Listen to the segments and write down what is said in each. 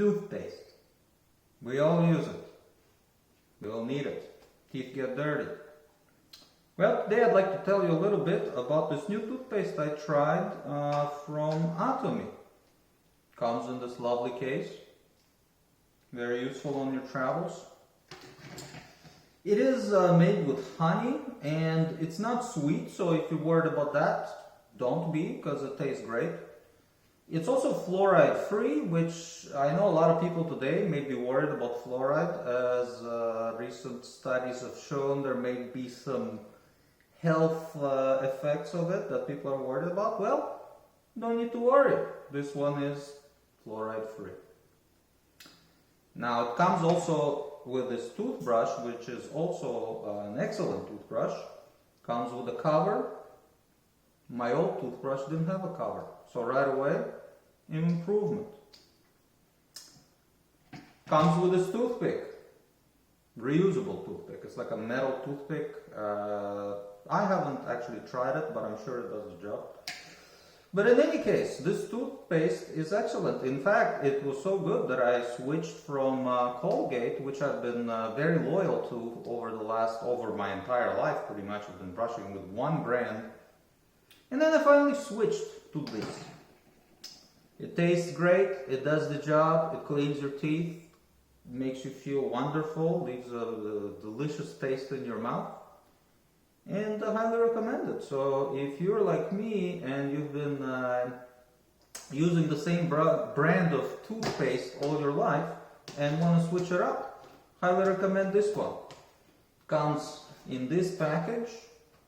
Toothpaste. We all use it. We all need it. Teeth get dirty. Well, today I'd like to tell you a little bit about this new toothpaste I tried from Atomy. Comes in this lovely case. Very useful on your travels. It is made with honey and it's not sweet, so if you're worried about that, don't be, because it tastes great. It's also fluoride free, which I know a lot of people today may be worried about fluoride, as recent studies have shown there may be some health effects of it that people are worried about. Well, no need to worry. This one is fluoride free. Now it comes also with this toothbrush, which is also an excellent toothbrush. Comes with a cover. My old toothbrush didn't have a cover, so right away, an improvement. Comes with this toothpick, reusable toothpick. It's like a metal toothpick. I haven't actually tried it, but I'm sure it does the job. But in any case, this toothpaste is excellent. In fact, it was so good that I switched from Colgate, which I've been very loyal to over my entire life. Pretty much, I've been brushing with one brand. And then I finally switched to this. It tastes great, it does the job, it cleans your teeth, makes you feel wonderful, leaves a delicious taste in your mouth. And I highly recommend it. So if you're like me and you've been using the same brand of toothpaste all your life and want to switch it up, highly recommend this one. Comes in this package.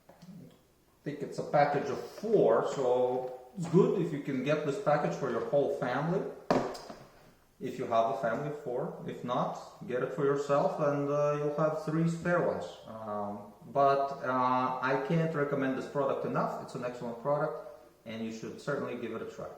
I think it's a package of 4, so it's good if you can get this package for your whole family. If you have a family of 4. If not, get it for yourself and you'll have 3 spare ones. But I can't recommend this product enough. It's an excellent product and you should certainly give it a try.